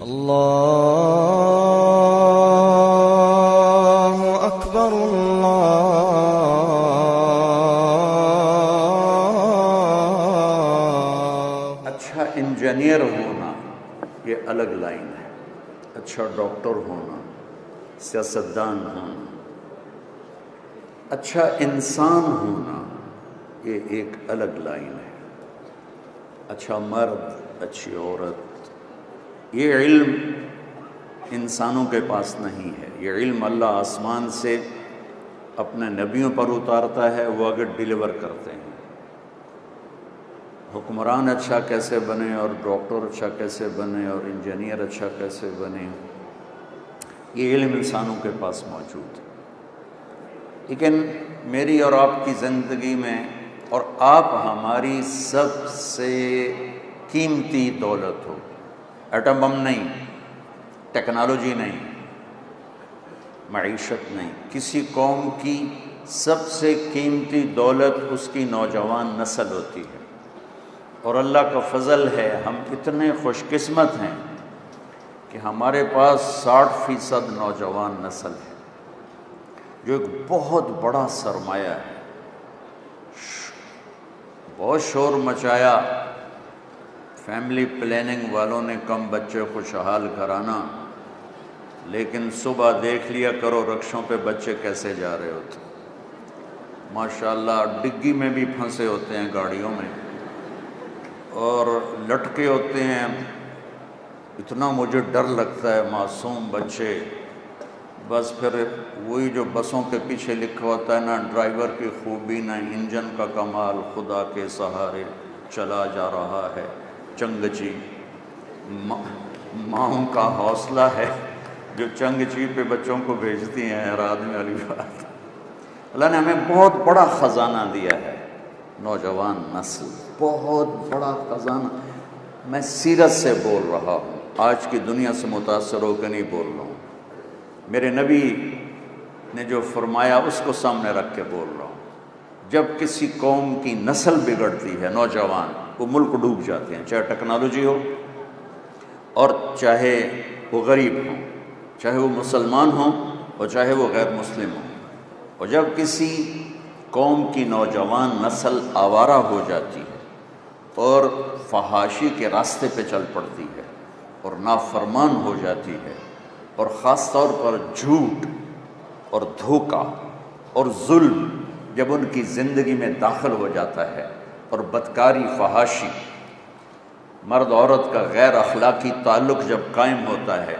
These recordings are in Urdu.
اللہ اکبر اللہ۔ اچھا انجینئر ہونا یہ الگ لائن ہے، اچھا ڈاکٹر ہونا، سیاستدان ہونا، اچھا انسان ہونا یہ ایک الگ لائن ہے، اچھا مرد، اچھی عورت، یہ علم انسانوں کے پاس نہیں ہے، یہ علم اللہ آسمان سے اپنے نبیوں پر اتارتا ہے، وہ اگر ڈیلیور کرتے ہیں۔ حکمران اچھا کیسے بنے اور ڈاکٹر اچھا کیسے بنے اور انجینئر اچھا کیسے بنے، یہ علم انسانوں کے پاس موجود ہے۔ لیکن میری اور آپ کی زندگی میں اور آپ ہماری سب سے قیمتی دولت ہو، ایٹم بم نہیں، ٹیکنالوجی نہیں، معیشت نہیں، کسی قوم کی سب سے قیمتی دولت اس کی نوجوان نسل ہوتی ہے، اور اللہ کا فضل ہے ہم اتنے خوش قسمت ہیں کہ ہمارے پاس 60% نوجوان نسل ہے، جو ایک بہت بڑا سرمایہ ہے۔ بہت شور مچایا فیملی پلاننگ والوں نے، کم بچے خوشحال گھرانہ، لیکن صبح دیکھ لیا کرو رکشوں پہ بچے کیسے جا رہے ہوتے، ماشاءاللہ ڈگی میں بھی پھنسے ہوتے ہیں گاڑیوں میں اور لٹکے ہوتے ہیں، اتنا مجھے ڈر لگتا ہے، معصوم بچے۔ بس پھر وہی جو بسوں کے پیچھے لکھا ہوتا ہے، نہ ڈرائیور کی خوبی نہ انجن کا کمال، خدا کے سہارے چلا جا رہا ہے چنگچی، ماؤں کا حوصلہ ہے جو چنگچی پہ بچوں کو بھیجتی ہیں، حیران والی بات۔ اللہ نے ہمیں بہت بڑا خزانہ دیا ہے، نوجوان نسل، بہت بڑا خزانہ۔ میں سیرت سے بول رہا ہوں، آج کی دنیا سے متاثر ہو کے نہیں بول رہا ہوں، میرے نبی نے جو فرمایا اس کو سامنے رکھ کے بول رہا ہوں۔ جب کسی قوم کی نسل بگڑتی ہے، نوجوان، وہ ملک ڈوب جاتے ہیں، چاہے ٹیکنالوجی ہو اور چاہے وہ غریب ہوں، چاہے وہ مسلمان ہوں اور چاہے وہ غیر مسلم ہوں۔ اور جب کسی قوم کی نوجوان نسل آوارہ ہو جاتی ہے اور فحاشی کے راستے پہ چل پڑتی ہے اور نافرمان ہو جاتی ہے، اور خاص طور پر جھوٹ اور دھوکہ اور ظلم جب ان کی زندگی میں داخل ہو جاتا ہے، اور بدکاری، فحاشی، مرد عورت کا غیر اخلاقی تعلق جب قائم ہوتا ہے،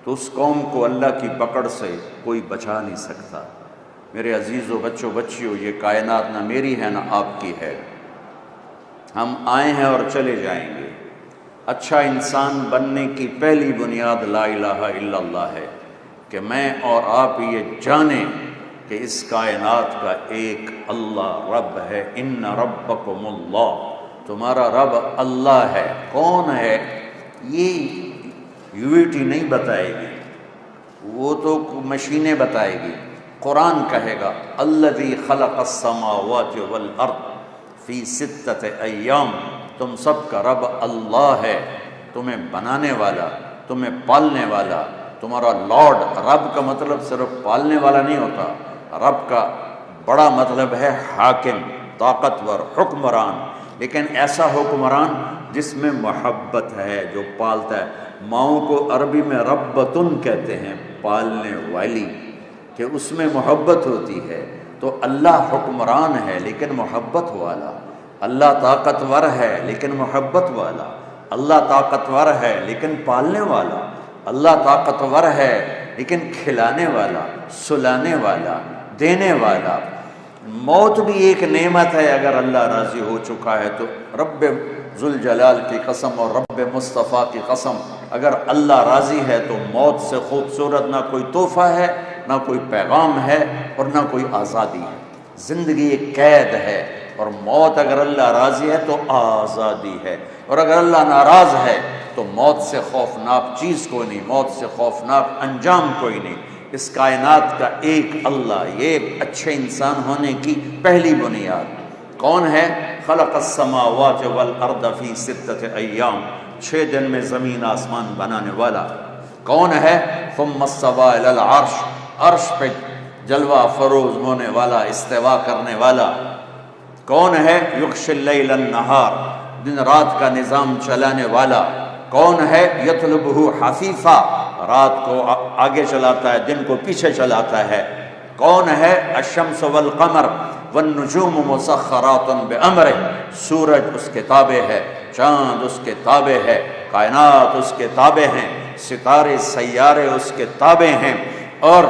تو اس قوم کو اللہ کی پکڑ سے کوئی بچا نہیں سکتا۔ میرے عزیزو، بچوں، بچیوں، یہ کائنات نہ میری ہے نہ آپ کی ہے، ہم آئے ہیں اور چلے جائیں گے۔ اچھا انسان بننے کی پہلی بنیاد لا الہ الا اللہ ہے، کہ میں اور آپ یہ جانیں کہ اس کائنات کا ایک اللہ رب ہے۔ ان ربکم اللہ، تمہارا رب اللہ ہے۔ کون ہے؟ یہ یوٹی نہیں بتائے گی، وہ تو مشینیں بتائے گی، قرآن کہے گا الذی خلق السماوات والارض فی 6 ایام، تم سب کا رب اللہ ہے، تمہیں بنانے والا، تمہیں پالنے والا، تمہارا لارڈ۔ رب کا مطلب صرف پالنے والا نہیں ہوتا، رب کا بڑا مطلب ہے حاکم، طاقتور، حکمران، لیکن ایسا حکمران جس میں محبت ہے، جو پالتا ہے۔ ماؤں کو عربی میں ربتن کہتے ہیں، پالنے والی، کہ اس میں محبت ہوتی ہے۔ تو اللہ حکمران ہے لیکن محبت والا، اللہ طاقتور ہے لیکن محبت والا، اللہ طاقتور ہے لیکن پالنے والا، اللہ طاقتور ہے لیکن کھلانے والا، سلانے والا، دینے والا۔ موت بھی ایک نعمت ہے، اگر اللہ راضی ہو چکا ہے تو۔ رب ذوالجلال کی قسم اور رب مصطفیٰ کی قسم، اگر اللہ راضی ہے تو موت سے خوبصورت نہ کوئی تحفہ ہے، نہ کوئی پیغام ہے، اور نہ کوئی آزادی ہے۔ زندگی ایک قید ہے، اور موت اگر اللہ راضی ہے تو آزادی ہے، اور اگر اللہ ناراض ہے تو موت سے خوفناک چیز کوئی نہیں، موت سے خوفناک انجام کوئی نہیں۔ اس کائنات کا ایک اللہ، یہ اچھے انسان ہونے کی پہلی بنیاد کون ہے؟ خلق السماوات والارض فی 6 ایام، 6 دن میں زمین آسمان بنانے والا کون ہے؟ ثم استوى الی العرش، عرش پہ جلوہ فروز ہونے والا، استوا کرنے والا کون ہے؟ یغشی اللیل النہار، دن رات کا نظام چلانے والا کون ہے؟ یطلبہ حثیثا، رات کو آگے چلاتا ہے، دن کو پیچھے چلاتا ہے کون ہے؟ الشمس والقمر والنجوم مسخرات بامرہ، سورج اس کے تابع ہے، چاند اس کے تابع ہے، کائنات اس کے تابع ہیں، ستارے سیارے اس کے تابع ہیں، اور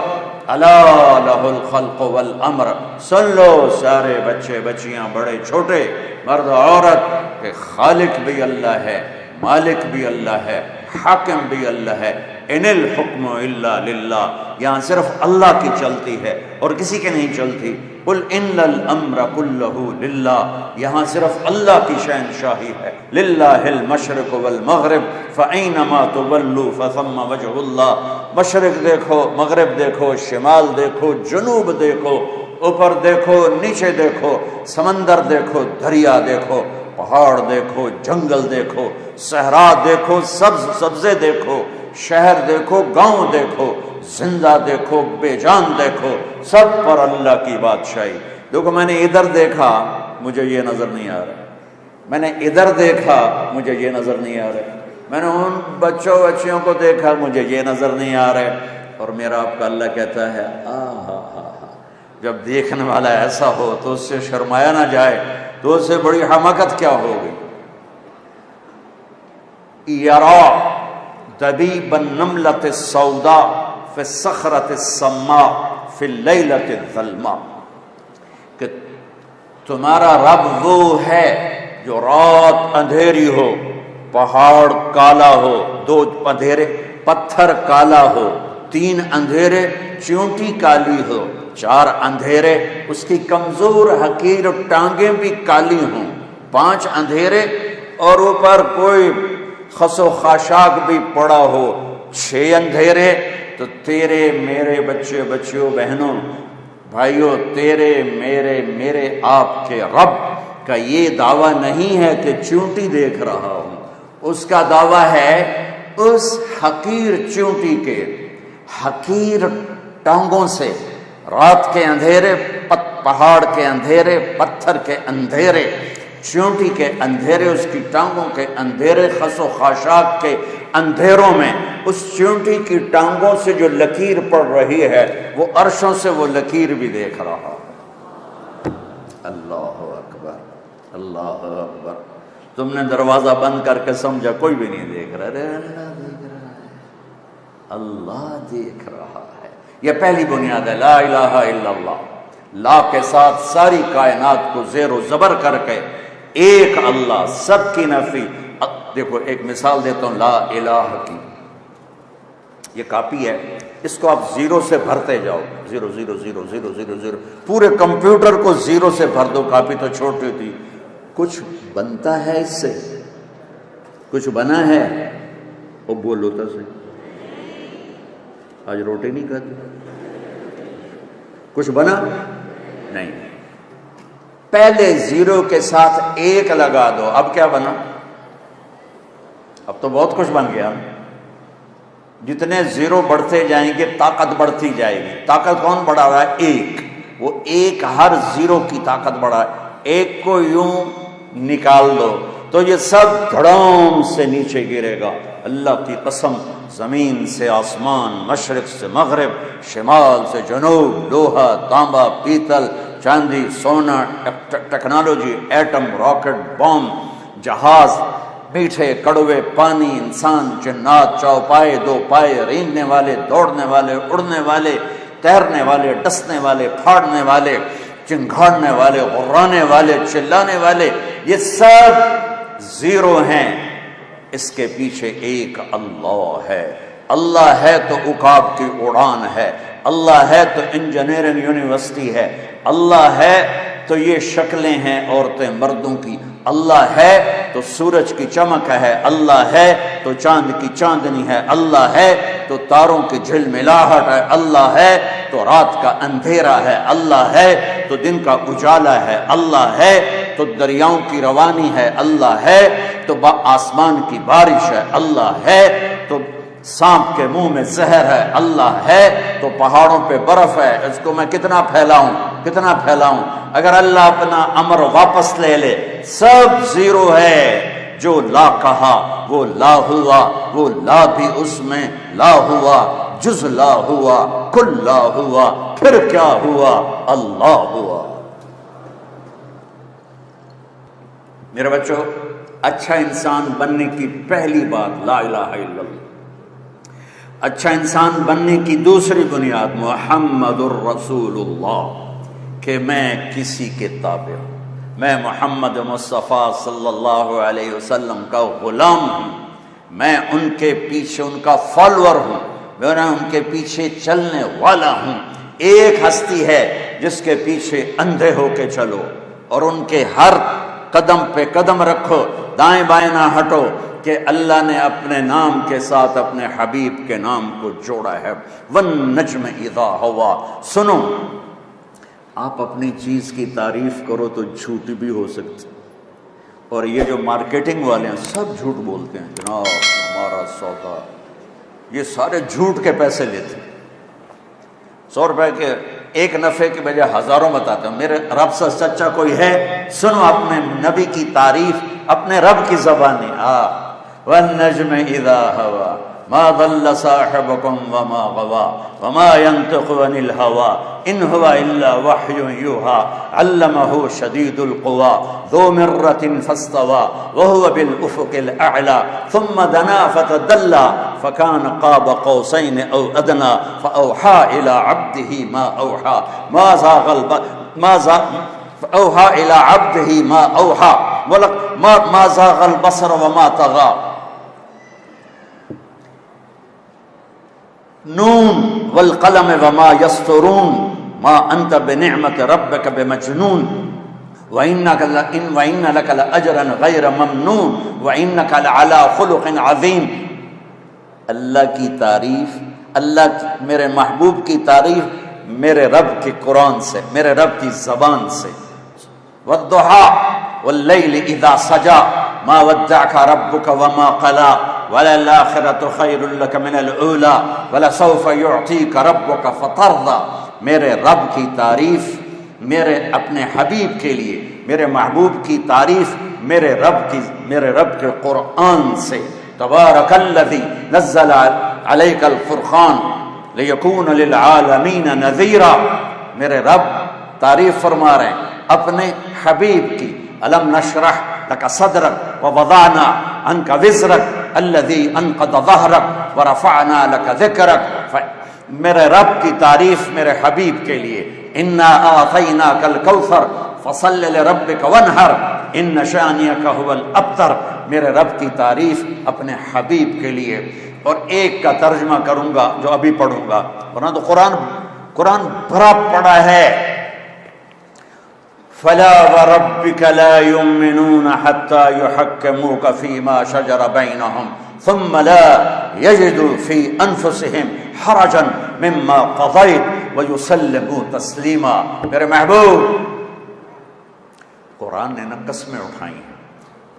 الا لہ الخلق والامر، سن لو سارے بچے بچیاں بڑے چھوٹے مرد عورت کہ خالق بھی اللہ ہے، مالک بھی اللہ ہے، حاکم بھی اللہ ہے۔ ان الحکم الا للہ، یہاں صرف اللہ کی چلتی ہے اور کسی کے نہیں چلتی۔ قل ان الامر کلہ للہ، یہاں صرف اللہ کی شہنشاہی ہے۔ للہ المشرق والمغرب فأینما تولوا فثم وجہ اللہ، مشرق دیکھو، مغرب دیکھو، شمال دیکھو، جنوب دیکھو، اوپر دیکھو، نیچے دیکھو، سمندر دیکھو، دریا دیکھو، پہاڑ دیکھو، جنگل دیکھو، صحرا دیکھو، سبزے دیکھو، شہر دیکھو، گاؤں دیکھو، زندہ دیکھو، بے جان دیکھو، سب پر اللہ کی بادشاہی۔ دیکھو میں نے ادھر دیکھا مجھے یہ نظر نہیں آ رہا، میں نے ادھر دیکھا مجھے یہ نظر نہیں آ رہا، میں نے ان بچوں بچیوں کو دیکھا مجھے یہ نظر نہیں آ رہا، اور میرا آپ کا اللہ کہتا ہے جب دیکھنے والا ایسا ہو تو اس سے شرمایا نہ جائے تو اس سے بڑی حماقت کیا ہوگی۔ یرا دبیب النملۃ السوداء فی الصخرۃ السماء فی اللیلۃ الظلماء، کہ تمہارا رب وہ ہے جو رات اندھیری ہو، پہاڑ کالا ہو، 2 اندھیرے، پتھر کالا ہو، 3 اندھیرے، چیونٹی کالی ہو، 4 اندھیرے، اس کی کمزور حقیر ٹانگیں بھی کالی ہوں، 5 اندھیرے اور اوپر کوئی خس و خاشاک بھی پڑا ہو، 6 اندھیرے، تو تیرے میرے بچے بچیوں بہنوں بھائیوں، تیرے میرے آپ کے رب کا یہ دعویٰ نہیں ہے کہ چونٹی دیکھ رہا ہوں، اس کا دعویٰ ہے اس حقیر چونٹی کے، حقیر ٹانگوں سے، رات کے اندھیرے، پہاڑ کے اندھیرے، پتھر کے اندھیرے، چونٹی کے اندھیرے، اس کی ٹانگوں کے اندھیرے، خس و خاشاک کے اندھیروں میں اس چونٹی کی ٹانگوں سے جو لکیر پڑ رہی ہے وہ عرشوں سے وہ لکیر بھی دیکھ رہا ہے۔ اللہ اکبر، اللہ اکبر۔ تم نے دروازہ بند کر کے سمجھا کوئی بھی نہیں دیکھ رہا، اللہ دیکھ رہا ہے، اللہ دیکھ رہا ہے۔ یہ پہلی بنیاد ہے، لا الہ الا اللہ، لا کے ساتھ ساری کائنات کو زیر و زبر کر کے ایک اللہ، سب کی نفی۔ دیکھو ایک مثال دیتا ہوں لا الہ کی، یہ کاپی ہے، اس کو آپ 0 سے بھرتے جاؤ، 0 0 0 0 0 0، پورے کمپیوٹر کو 0 سے بھر دو، کاپی تو چھوٹی تھی، کچھ بنتا ہے اس سے؟ کچھ بنا ہے؟ وہ بولو تو صحیح، آج روٹی نہیں کھاتے؟ کچھ بنا نہیں۔ پہلے 0 کے ساتھ 1 لگا دو، اب کیا بنا؟ اب تو بہت کچھ بن گیا۔ جتنے 0 بڑھتے جائیں گے طاقت بڑھتی جائے گی۔ طاقت کون بڑھا رہا ہے؟ 1۔ وہ 1 ہر 0 کی طاقت بڑھا ہے۔ 1 کو یوں نکال دو تو یہ سب دھڑام سے نیچے گرے گا۔ اللہ کی قسم، زمین سے آسمان، مشرق سے مغرب، شمال سے جنوب، لوہا، تانبا، پیتل، چاندی، سونا، ٹیکنالوجی، ایٹم، راکٹ، بم، جہاز، میٹھے کڑوے پانی، انسان، جنات، چوپائے، 2 پائے، رینگنے والے، دوڑنے والے، اڑنے والے، تیرنے والے، ڈسنے والے، پھاڑنے والے، چنگھاڑنے والے، غرانے والے، چلانے والے، یہ سب 0 ہیں۔ اس کے پیچھے ایک اللہ ہے۔ اللہ ہے تو عقاب کی اڑان ہے، اللہ ہے تو انجینئرنگ یونیورسٹی ہے، اللہ ہے تو یہ شکلیں ہیں عورتیں مردوں کی، اللہ ہے تو سورج کی چمک ہے، اللہ ہے تو چاند کی چاندنی ہے، اللہ ہے تو تاروں کی جھلملاہٹ ہے، اللہ ہے تو رات کا اندھیرا ہے، اللہ ہے تو دن کا اجالا ہے، اللہ ہے تو دریاؤں کی روانی ہے، اللہ ہے تو آسمان کی بارش ہے، اللہ ہے تو سانپ کے منہ میں زہر ہے، اللہ ہے تو پہاڑوں پہ برف ہے، اس کو میں کتنا پھیلاؤں۔ اگر اللہ اپنا امر واپس لے لے سب زیرو ہے۔ جو لا کہا وہ لا ہوا، وہ لا بھی اس میں لا ہوا، جز لا ہوا، کل لا ہوا، پھر کیا ہوا؟ اللہ ہوا۔ میرے بچوں، اچھا انسان بننے کی پہلی بات لا الہ الا اللہ، اچھا انسان بننے کی دوسری بنیاد محمد الرسول اللہ، کہ میں کسی کے تابع ہوں، میں محمد مصطفیٰ صلی اللہ علیہ وسلم کا غلام ہوں، میں ان کے پیچھے ان کا فالوور ہوں، میں ان کے پیچھے چلنے والا ہوں۔ ایک ہستی ہے جس کے پیچھے اندھے ہو کے چلو اور ان کے ہر قدم پہ قدم رکھو، دائیں بائیں نہ ہٹو، کہ اللہ نے اپنے نام کے ساتھ اپنے حبیب کے نام کو جوڑا ہے۔ وَالنَّجْمِ اِذَا هَوَا۔ سنو، آپ اپنی چیز کی تعریف کرو تو جھوٹ بھی ہو سکتی، اور یہ جو مارکیٹنگ والے ہیں سب جھوٹ بولتے ہیں، جناب ہمارا سودا، یہ سارے جھوٹ کے پیسے لیتے ہیں، 100 روپے کے ایک نفع کے بجائے ہزاروں بتاتے ہیں۔ میرے رب سے سچا کوئی ہے؟ سنو اپنے نبی کی تعریف اپنے رب کی زبانی۔ وَالنَّجْمِ اِذَا هَوَا مَا ضَلَّ صَاحِبُكُمْ وَمَا غَوَا وَمَا يَنطِقُ عَنِ الْهَوَا إِنْ هُوَ إِلَّا وَحْيٌ يُوحَىٰ عَلَّمَهُ شَدِيدُ الْقُوَىٰ ذُو مِرَّةٍ فَاسْتَوَىٰ وَهُوَ بِالْأُفُقِ الْأَعْلَىٰ ثُمَّ دَنَا فَتَدَلَّىٰ فَكَانَ قَابَ قَوْسَيْنِ أَوْ أَدْنَىٰ فَأَوْحَىٰ إِلَىٰ عَبْدِهِ مَا أَوْحَىٰ أوحى إلى عبده ما أوحى ما زاغ البصر وما طغى نون والقلم وما يسطرون ما أنت بنعمة ربك بمجنون وإن لك لأجرا غير ممنون وإنك لعلى خلق عظيم۔ اللہ کی تعریف، میرے محبوب کی تعریف میرے رب کے قرآن سے، میرے رب کی زبان سے۔ والضحى والليل إذا سجى ما ودعك ربك وما قلى وللآخرة خير لك من الأولى ولسوف يعطيك ربك فترضى۔ میرے رب کی تعریف میرے اپنے حبیب کے لیے، میرے محبوب کی تعریف میرے رب کے قرآن سے۔ تبارک الذی نزل علیک الفرقان لیکون للعالمین نذیرا۔ میرے رب تعریف فرما رہے ہیں اپنے حبیب کی۔ الم نشرح لک صدرک ووضعنا عنک وزرک الذی انقض ظہرک ورفعنا لک ذکرک۔ میرے رب کی تعریف میرے حبیب کے لیے۔ انا اعطیناک الکوثر فصل لربک وانحر ان شانئک هو الابتر۔ میرے رب کی تعریف اپنے حبیب کے لیے۔ اور ایک کا ترجمہ کروں گا جو ابھی پڑھوں گا، ورنہ تو قرآن بھرا پڑا ہے۔ فلا وربك لا يؤمنون حتى يحكموك فيما شجر بينهم ثم لا يجدوا في أنفسهم حرجا مما قضيت ويسلموا تسليما۔ میرے محبوب، قرآن نے نہ قسمیں اٹھائی ہیں،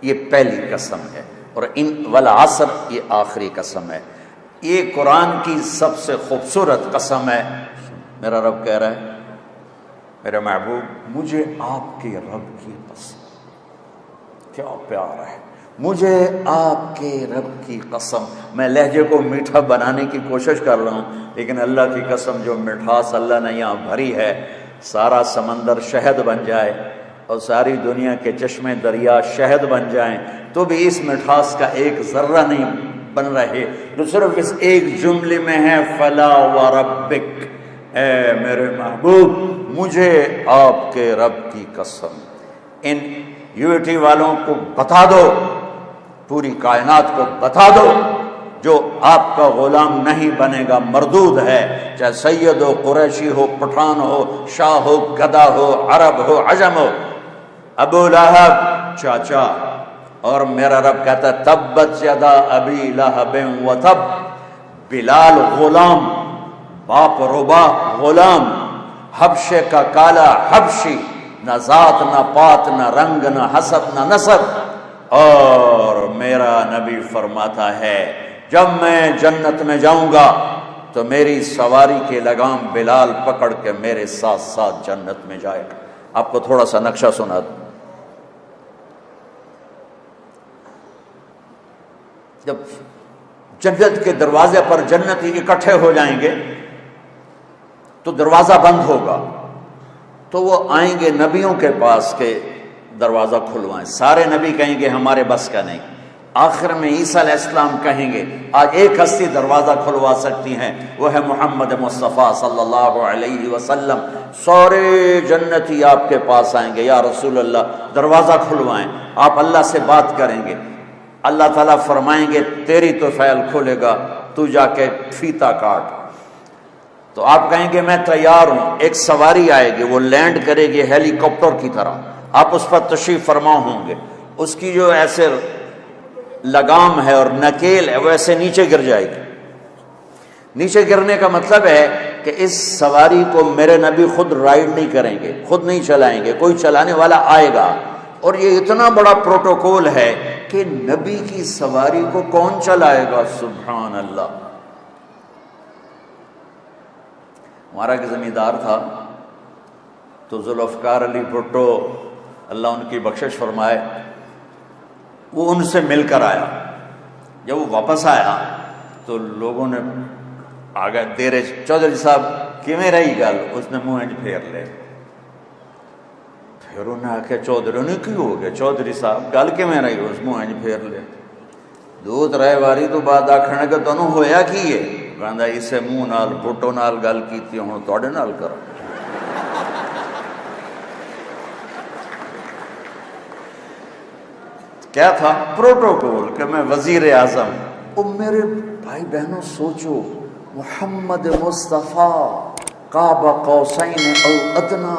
یہ پہلی قسم ہے، اور ان والعصر یہ آخری قسم ہے۔ یہ قرآن کی سب سے خوبصورت قسم ہے۔ میرا رب کہہ رہا ہے میرے محبوب مجھے آپ کے رب کی قسم، کیا پیار ہے، مجھے آپ کے رب کی قسم۔ میں لہجے کو میٹھا بنانے کی کوشش کر رہا ہوں، لیکن اللہ کی قسم جو مٹھاس اللہ نے یہاں بھری ہے، سارا سمندر شہد بن جائے اور ساری دنیا کے چشمے دریا شہد بن جائیں تو بھی اس مٹھاس کا ایک ذرہ نہیں بن رہے، جو صرف اس ایک جملے میں ہے فلا وربک، اے میرے محبوب مجھے آپ کے رب کی قسم۔ ان یونٹی والوں کو بتا دو، پوری کائنات کو بتا دو، جو آپ کا غلام نہیں بنے گا مردود ہے، چاہے سید ہو، قریشی ہو، پٹھان ہو، شاہ ہو، گدا ہو، عرب ہو، عجم ہو۔ ابو لہب چاچا، اور میرا رب کہتا ہے تبت یدا ابی لہب و تب، بلال غلام، باپ ربا غلام، حبشے کا کالا حبشی، نہ ذات نہ پات نہ رنگ نہ حسب نہ نسب، اور میرا نبی فرماتا ہے جب میں جنت میں جاؤں گا تو میری سواری کی لگام بلال پکڑ کے میرے ساتھ ساتھ جنت میں جائے گا۔ آپ کو تھوڑا سا نقشہ سنا دوں۔ جب جنت کے دروازے پر جنتی اکٹھے ہو جائیں گے تو دروازہ بند ہوگا، تو وہ آئیں گے نبیوں کے پاس کہ دروازہ کھلوائیں۔ سارے نبی کہیں گے ہمارے بس کا نہیں۔ آخر میں عیسیٰ علیہ السلام کہیں گے آج ایک ہستی دروازہ کھلوا سکتی ہیں، وہ ہے محمد مصطفیٰ صلی اللہ علیہ وسلم۔ سارے جنتی آپ کے پاس آئیں گے، یا رسول اللہ دروازہ کھلوائیں، آپ اللہ سے بات کریں گے۔ اللہ تعالیٰ فرمائیں گے تیری تو فعل کھولے گا، تو جا کے فیتا کاٹ۔ تو آپ کہیں گے میں تیار ہوں۔ ایک سواری آئے گی، وہ لینڈ کرے گی ہیلی کاپٹر کی طرح، آپ اس پر تشریف فرما ہوں گے، اس کی جو ایسے لگام ہے اور نکیل ہے وہ ایسے نیچے گر جائے گی۔ نیچے گرنے کا مطلب ہے کہ اس سواری کو میرے نبی خود رائڈ نہیں کریں گے، خود نہیں چلائیں گے، کوئی چلانے والا آئے گا۔ اور یہ اتنا بڑا پروٹوکول ہے کہ نبی کی سواری کو کون چلائے گا؟ سبحان اللہ۔ ہمارا ایک زمیندار تھا تو ذوالفقار علی بھٹو اللہ ان کی بخشش فرمائے، وہ ان سے مل کر آیا۔ جب وہ واپس آیا تو لوگوں نے آگے دیرے چودھری صاحب کیویں رہی گل، اس نے منہ انج پھیر لے۔ پھر انہیں آخیا چودھری نے کی ہو گیا؟ چودھری صاحب گل کیویں رہی؟ اس منہ انج پھیر لے۔ دو ترے واری تو بعد آخنے کہ تنوں ہویا کی ہے؟ کہندا اسے منہ نال بھٹو نال گل کیتی ہن تواڈے نال کرو۔ کیا تھا؟ پروٹوکول کہ میں وزیر اعظم۔ او میرے بھائی بہنوں سوچو، محمد مصطفیٰ قاب قوسین او ادنا،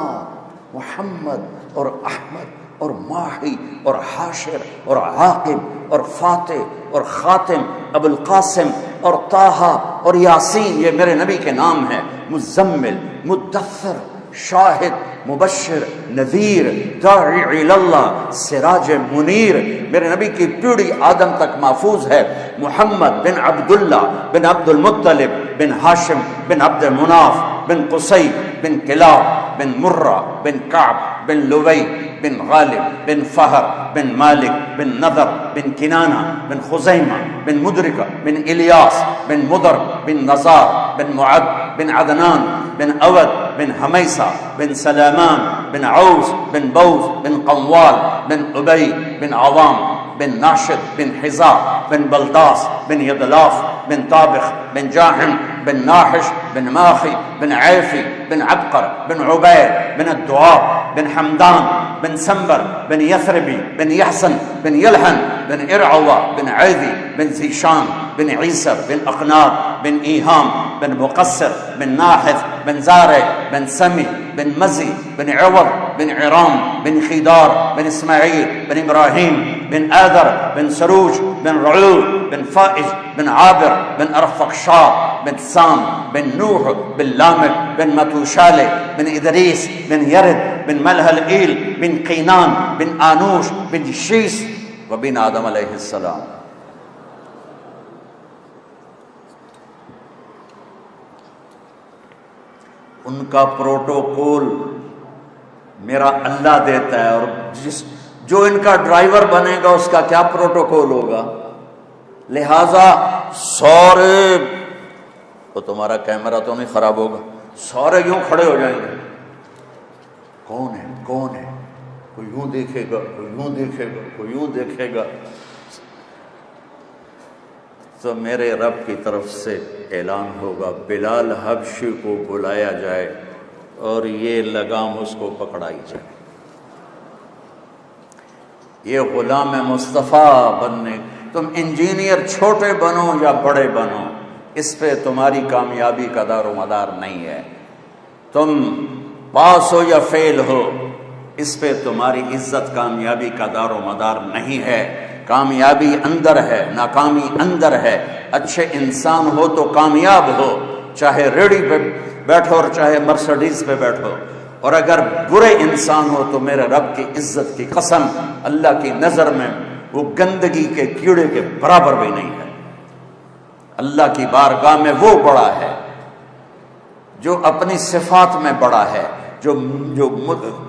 محمد اور احمد اور ماہی اور حاشر اور عاقب اور فاتح اور خاتم، ابو القاسم اور طٰہٰ اور یاسین، یہ میرے نبی کے نام ہیں۔ مزمل، مدثر، شاہد، مبشر، نذیر، داعی اللہ، سراج منیر، میرے نبی کی پیڑھی آدم تک محفوظ ہے۔ محمد بن عبداللہ بن عبد المطلب بن ہاشم بن عبد مناف بن قصی بن کلاب بن مرہ بن کعب بن لوی بن غالب بن فہر بن مالک بن نضر بن کنانہ بن خزیمہ بن مدرکہ بن الیاس بن مدر بن نزار بن معد بن عدنان بن اود بن حمیسہ بن سلامان بن عوس بن بوز بن قوال بن ابی بن عوام بن ناشد بن حزا بن بلداس بن یدلاف بن طابخ بن جاحم بن ناحش بن ماخی بن عیفی بن عبقر بن عبید بن الدعاب بن حمدان بن سنبر بن یثربی بن یحسن بن یلحن بن ارعوہ بن عیدی بن زیشان بن عیسر بن اقناد بن ایہام بن مقصر بن ناحث بن زارع بن سمی بن مزی بن عوض بن عرام بن خیدار بن اسماعیل بن ابراہیم بن آدر بن سروج بن رعول بن فائج بن عابر بن ارفقشار بن سام بن نوح بن لامک بن متوشالح بن ادریس بن یرد بن ملہ العیل بن قینان بن آنوش بن شیس وبن آدم علیہ السلام۔ ان کا پروٹوکول میرا اللہ دیتا ہے، اور جو ان کا ڈرائیور بنے گا اس کا کیا پروٹوکول ہوگا۔ لہذا سارے، تو تمہارا کیمرہ تو نہیں خراب ہوگا، سارے یوں کھڑے ہو جائیں گے، کون ہے کون ہے، کوئی یوں دیکھے گا، کوئی یوں دیکھے گا، کوئی یوں دیکھے گا۔ تو میرے رب کی طرف سے اعلان ہوگا بلال حبشی کو بلایا جائے اور یہ لگام اس کو پکڑائی جائے۔ یہ غلام مصطفیٰ بننے، تم انجینئر چھوٹے بنو یا بڑے بنو، اس پہ تمہاری کامیابی کا دار و مدار نہیں ہے۔ تم پاس ہو یا فیل ہو، اس پہ تمہاری عزت کامیابی کا دار و مدار نہیں ہے۔ کامیابی اندر ہے، ناکامی اندر ہے۔ اچھے انسان ہو تو کامیاب ہو، چاہے ریڑھی پہ بیٹھو اور چاہے مرسڈیز پہ بیٹھو، اور اگر برے انسان ہو تو میرے رب کی عزت کی قسم اللہ کی نظر میں وہ گندگی کے کیڑے کے برابر بھی نہیں ہے۔ اللہ کی بارگاہ میں وہ بڑا ہے جو اپنی صفات میں بڑا ہے، جو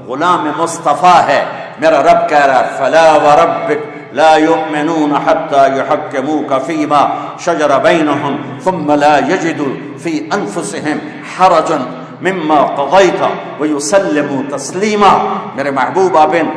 غلام مصطفیٰ ہے۔ میرا رب کہہ رہا ہے فلا وربک لا يؤمنون حتى يحكموك فيما شجر بينهم ثم لا يجدوا في انفسهم حرجا مما قضيت ويسلموا تسلیما۔ میرے محبوب آپ ان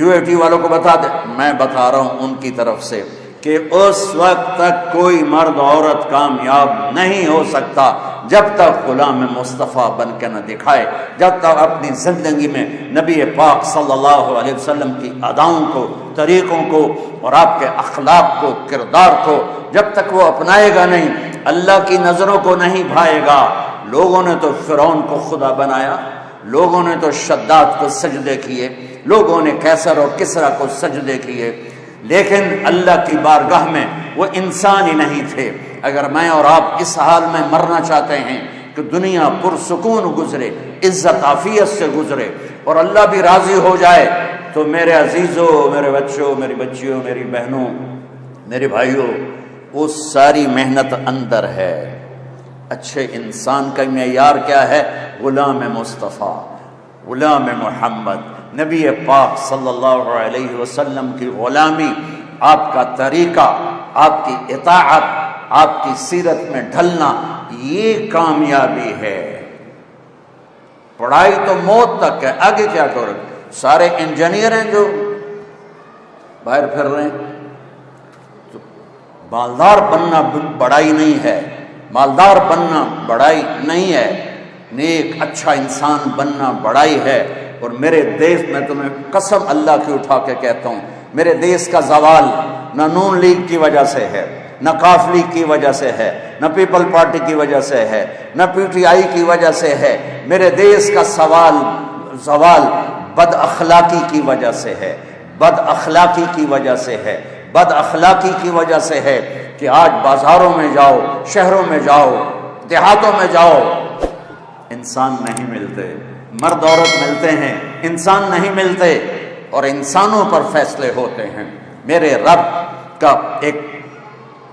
UAT والوں کو بتا دے، میں بتا رہا ہوں ان کی طرف سے کہ اس وقت تک کوئی مرد عورت کامیاب نہیں ہو سکتا جب تک غلام مصطفیٰ بن کے نہ دکھائے، جب تک اپنی زندگی میں نبی پاک صلی اللہ علیہ وسلم کی اداؤں کو، طریقوں کو اور آپ کے اخلاق کو، کردار کو جب تک وہ اپنائے گا نہیں، اللہ کی نظروں کو نہیں بھائے گا۔ لوگوں نے تو فرعون کو خدا بنایا، لوگوں نے تو شداد کو سجدے کیے، لوگوں نے کیسر اور کسرا کو سجدے کیے، لیکن اللہ کی بارگاہ میں وہ انسان ہی نہیں تھے۔ اگر میں اور آپ اس حال میں مرنا چاہتے ہیں کہ دنیا پرسکون گزرے، عزت عافیت سے گزرے اور اللہ بھی راضی ہو جائے، تو میرے عزیزوں، میرے بچوں، میری بچیوں، میری بہنوں، میرے بھائیوں، وہ ساری محنت اندر ہے۔ اچھے انسان کا معیار کیا ہے؟ غلام مصطفیٰ، غلام محمد، نبی پاک صلی اللہ علیہ وسلم کی غلامی، آپ کا طریقہ، آپ کی اطاعت، آپ کی سیرت میں ڈھلنا، یہ کامیابی ہے۔ پڑھائی تو موت تک ہے، آگے کیا کرو؟ سارے انجینئر ہیں جو باہر پھر رہے ہیں۔ تو مالدار بننا بڑائی نہیں ہے، مالدار بننا بڑائی نہیں ہے، نیک اچھا انسان بننا بڑائی ہے۔ اور میرے دیش میں تمہیں قسم اللہ کی اٹھا کے کہتا ہوں، میرے دیش کا زوال نہ نون لیگ کی وجہ سے ہے، نہ قاف لیگ کی وجہ سے ہے، نہ پیپل پارٹی کی وجہ سے ہے، نہ PTI کی وجہ سے ہے۔ میرے دیش کا زوال بد اخلاقی کی وجہ سے ہے، بد اخلاقی کی وجہ سے ہے، بد اخلاقی کی وجہ سے ہے کہ آج بازاروں میں جاؤ، شہروں میں جاؤ، دیہاتوں میں جاؤ، انسان نہیں ملتے، مرد عورت ملتے ہیں، انسان نہیں ملتے، اور انسانوں پر فیصلے ہوتے ہیں۔ میرے رب کا ایک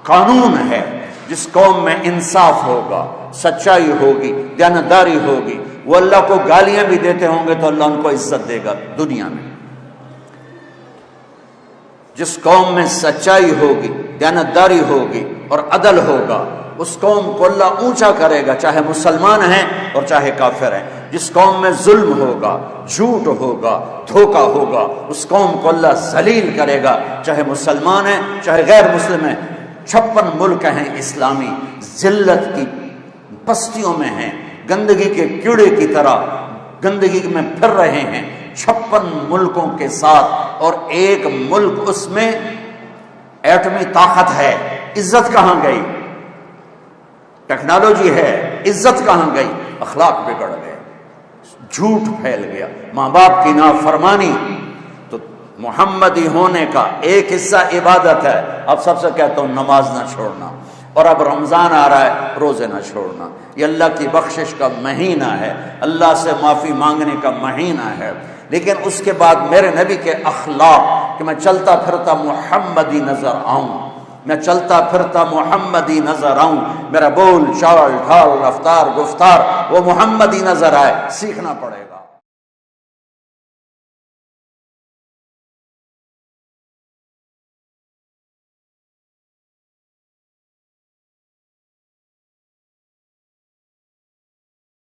قانون ہے، جس قوم میں انصاف ہوگا، سچائی ہوگی، دیانتداری ہوگی، وہ اللہ کو گالیاں بھی دیتے ہوں گے تو اللہ ان کو عزت دے گا دنیا میں۔ جس قوم میں سچائی ہوگی، دیانتداری ہوگی اور عدل ہوگا، اس قوم کو اللہ اونچا کرے گا، چاہے مسلمان ہیں اور چاہے کافر ہیں۔ جس قوم میں ظلم ہوگا، جھوٹ ہوگا، دھوکہ ہوگا، اس قوم کو اللہ ذلیل کرے گا، چاہے مسلمان ہیں چاہے غیر مسلم ہیں۔ 56 ملک ہیں اسلامی، ذلت کی پستیوں میں ہیں، گندگی کے کیڑے کی طرح گندگی میں پھر رہے ہیں 56 ملکوں کے ساتھ، اور ایک ملک اس میں ایٹمی طاقت ہے، عزت کہاں گئی؟ ٹیکنالوجی ہے، عزت کہاں گئی؟ اخلاق بگڑ گئے، جھوٹ پھیل گیا، ماں باپ کی نافرمانی۔ تو محمدی ہونے کا ایک حصہ عبادت ہے۔ اب سب سے کہتا ہوں نماز نہ چھوڑنا، اور اب رمضان آ رہا ہے، روزے نہ چھوڑنا۔ یہ اللہ کی بخشش کا مہینہ ہے، اللہ سے معافی مانگنے کا مہینہ ہے، لیکن اس کے بعد میرے نبی کے اخلاق کہ میں چلتا پھرتا محمدی نظر آؤں، میں چلتا پھرتا محمدی نظر آؤں، میرا بول چال ڈھال رفتار گفتار وہ محمدی نظر آئے، سیکھنا پڑے گا۔